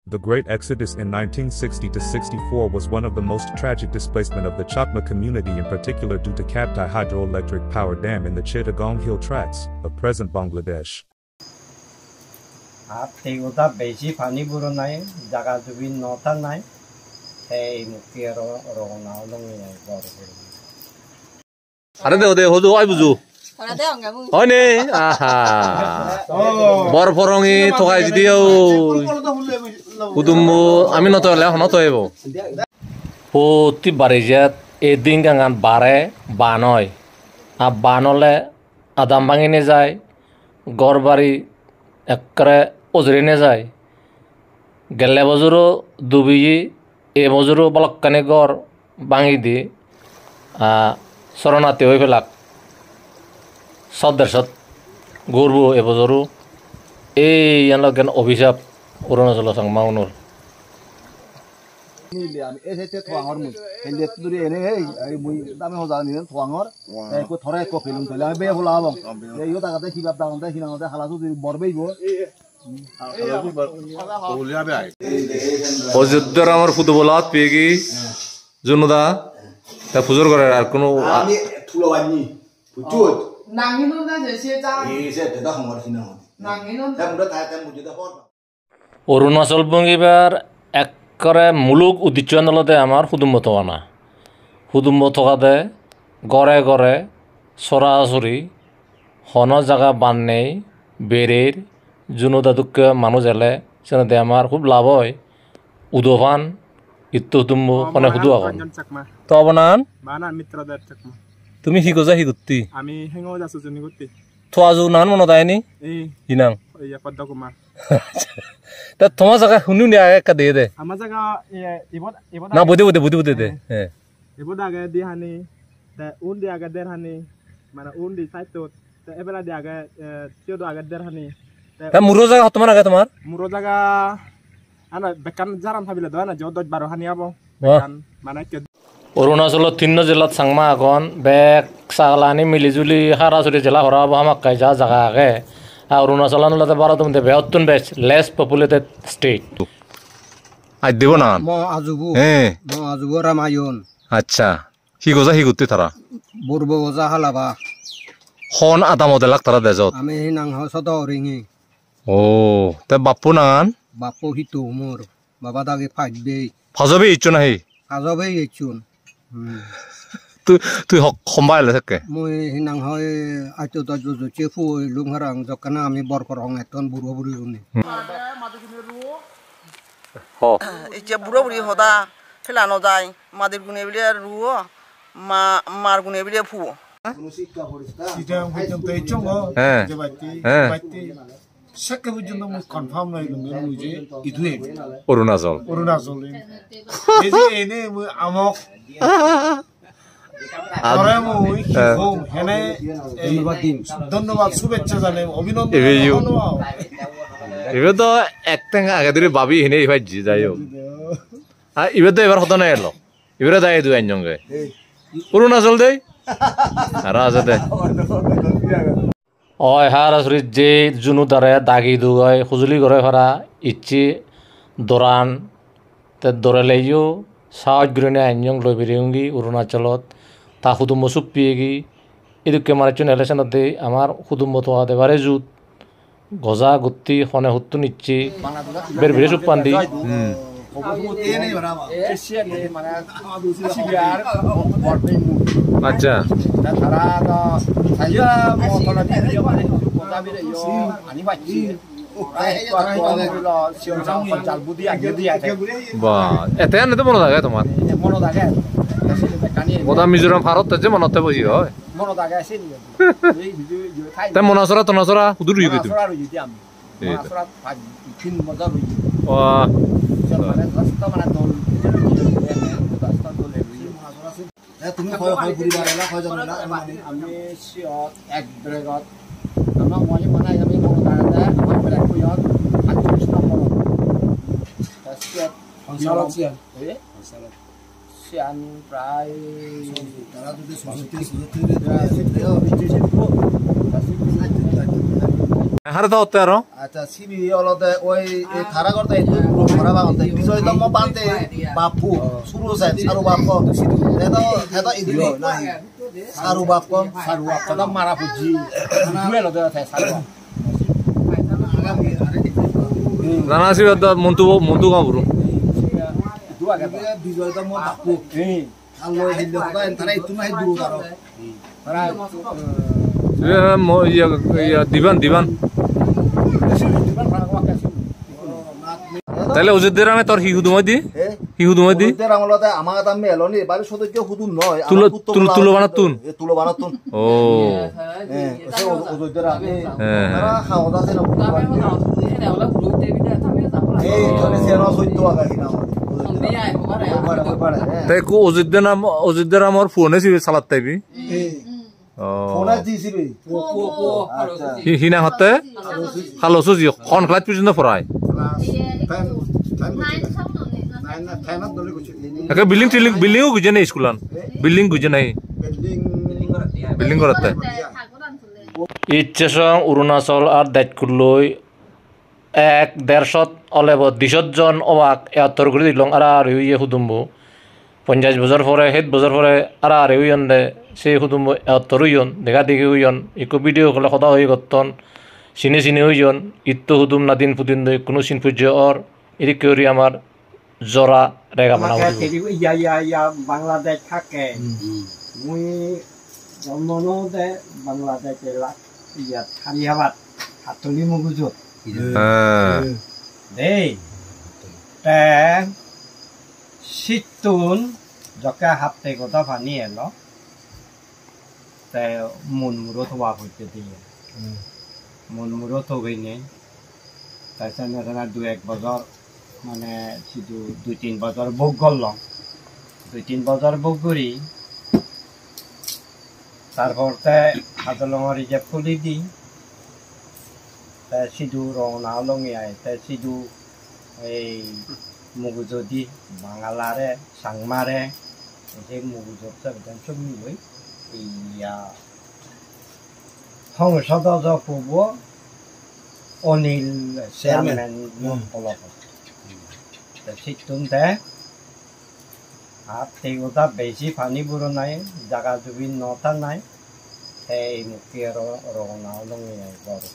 The Great Exodus in 1960 to 64 was one of the most tragic displacement of the Chakma community, in particular due to Kaptai hydroelectric power dam in the Chittagong Hill Tracts of present Bangladesh. Oni, aha. Borporongi tokai jidio. Kudumu, ami noto le, noto ebo. Poti barijat eding kangan bare banoi. Ab banole adam bangine jai. Gorbari ekkare ozrine jai. Gelle bozuro dubiyi e bozuro balakkane gor bangi di. Soronate hoi pelak. Sodder Gurbu Ebozoro yang lakukan ofisap urang selasang maunur. Ojudder amar footballat pegi Junuda ta pujor করে আর কোনো আমি তুলবানি পুজুত অরুণাচল বঙ্গিবার একরে মূলক উদ্দেশ্য আন্দোলতে আমার হুদুম্ব থানা হুদুম্ব থকাতে গড়ে গড়ে সরাসরি হন জায়গা বান নেই বেরের জুনুদা দুঃখ মানুষ এলে সেনাতে আমার খুব লাভ হয় উদোভান ইত্য হুদুম্ব মানে হুদু এখন তো অবনান মিত্রদের চাকমা তুমি হিগোজা হিগুত্তি আমি হেঙ্গো যাচ্ছি জনি গুত্তি থোয়াজু নান মনত আইনি হিনাং ইয়া পদ্ম কুমার তা তোমার জায়গা শুনি নি আগে কা দে আমার জায়গা ইবত ইবত না বুঝে দে হ্যাঁ ইবত আগে দি হানি তা উন দি আগে দের হানি মানে উন দি সাইতো তা এবেলা দি আগে তিয়দ আগে দের হানি তা মুরো জায়গা তোমার আগে তোমার মুরো জায়গা আনা বেকান জারাম ভাবিলে দয় না জদ 12 হানি আবো বেকান মানে অরুণাচল 3 জেলাত সাংমা এখন বেক সাগলানি মিলিজুলি হারাসুরি জেলা হরাব আমাক কাইজা জায়গা আগে অরুণাচল নলতে ভারত মধ্যে বেহত্তন বেশ লেস পপুলেটেড স্টেট আই দেব না ম আজুবু রামায়ণ আচ্ছা হিগোজা হিগুত্তি তারা বুরব গোজা হালাবা হন আদা মডেলাক তারা দেজত আমি হিনাং হসত রিঙি ও তে বাপু নান বাপু হিতু মোর বাবা দাগে ফাইবে ফাজবে ইচ্ছু নাহি ফাজবে ইচ্ছুন তুই সম্বাইলে থাকে মই হিনাং হয় আইতো তজু চেফু লুংহারাং জকানা আমি বরপরং এতন বুড়ো বুড়ি রুনি হ ইচ্ছা বুড়ো বুড়ি হদা ফেলানো যায় মাদের গুনে বিলে রুও মার গুনে বিলে ফুও সিটাং পর্যন্ত ইচ্ছঙ্গ যে বাইতে সেকে পর্যন্ত মই কনফার্ম নাই যে ইদুয়ে অরুণাচল এই যে এনে মই আমক ধন্যবাদ শুভেচ্ছা জানাই অভিনন্দন এবার তো একটাং আগে ধরে ভাবি হেনে এবার যাই হোক আর এবার তো এবার হতো না এলো এবারে যাই দু একজনকে অরুণাচল দেই আর আছে দে ওই হারাসুরি যে জুনু দারে দাগি দুগাই খুজুলি করে ফেরা ইচ্ছি দরান তে দরে লাইও সাহায্য গ্রহণে আইনজং লই বেরিয়ঙ্গি অরুণাচলত তা হুদুম্ব সুপিয়েগি এদিকে মানে চুন এলেশনতে আমার হুদুম্ব তো হাতে বারে জুত গজা গুত্তি হনে হুত্তু নিচ্ছি বের বেরে সুপান্দি আচ্ছা এতে আনে তো মনে থাকে তোমার মোদা মিজোরাম ভারত যে মনতে বসি হয় তাই মনাসরা তনাসরা হুদুর রুই গইতো তুমি কয় পরিবার এলা কয় জন এলা আমি সিয়ত এক ব্রেগত আমা মই মানে আমি মন দাঁড়াতে আমার ব্রেক কইত 38 নম্বর তাসিয়াত অঞ্চলত সিয়ান প্রায় তারা যদি 37 37 হারে তো হতে আরো আচ্ছা সিবি অলতে ওই থারা করতে পুরো ভরা বাগতে বিজয় দম বানতে বাপু শুরু সাইড সারু বাপ হেতো ইদিলো নাই সারু বাপ তো মারা ফুজি দুয়ে লতে সারু জানা আছে মন্তু গাঁও বুড়ো দুয়া কে বিজয় দম বাপু আলো হিলো কথা তারা ইতু নাই দূর তারো তারা দিবান তাহলে অযোধ্যা রামে তোর হিহু দুমাই দি আমলতে আমার দাম মেলনি বাড়ি সদস্য হুদু নয় তুলো বানাতুন ও অযোধ্যা রামে তারা খাওয়া দাওয়া আছে না এই ধরে সেনা সৈত্য আগা কিনা তাই কো অযোধ্যা রামর ফোনে সালাত তাইবি ফোনে দিছিবি হিনা হতে খালো সুজি কোন ক্লাস পর্যন্ত পড়ায় একে বিল্ডিংও গুজে নাই স্কুলান বিল্ডিং গুজে নাই বিল্ডিং করতে ইচ্ছেসং অৰুণাচল আর দায়িত্বলৈ 1-150 অলেব 200 জন অবাক 71 করে দিলং আর ইয়ে হুদুম্ব 50 বছর পরে 7 বছর পরে আর ইয়ন দে সেই হুদুম্ব 71 ইয়ন দেখা দেখি ইয়ন ইকো ভিডিও কলে সদা হয়ে গতন চিনে হইজন ইত্তো হুদুম নাদিন পুদিন দই কোনো চিন পূজ্য অর এদিক করে আমার জরা রেগা বানাবো বাংলাদেশ থাকে মুই জন্ম নদে বাংলাদেশে ইয়াত হারিয়াবাদ হাতলি মগুজত দেই তে শীতুন জকে হাতে কথা পানি এলো তে মন মুরত হওয়া হইতে দিয়ে মন মুরত হই নেই তাৰপিছত 2-1 বছৰ মানে শুধু 2-3 বছর ভোগ করলাম 2-3 বছর ভোগ করি তারপরতে হাতলঙর রিজার্ভ খুলি দিই তাই সিধু রওনা লঙে আয় তাই সিধু এই মগুজদি বাঙালারে সাংমারে সেই মগুজত সব মিলই ইয়া সংসদ পূর্ব অনিল চেয়ারম্যান শীততে আর তেগোটা বেশি পানি বুড়ো নাই জায়গা জুবি নটা নাই সেই মুক্তি আর রওনা লঙে বড়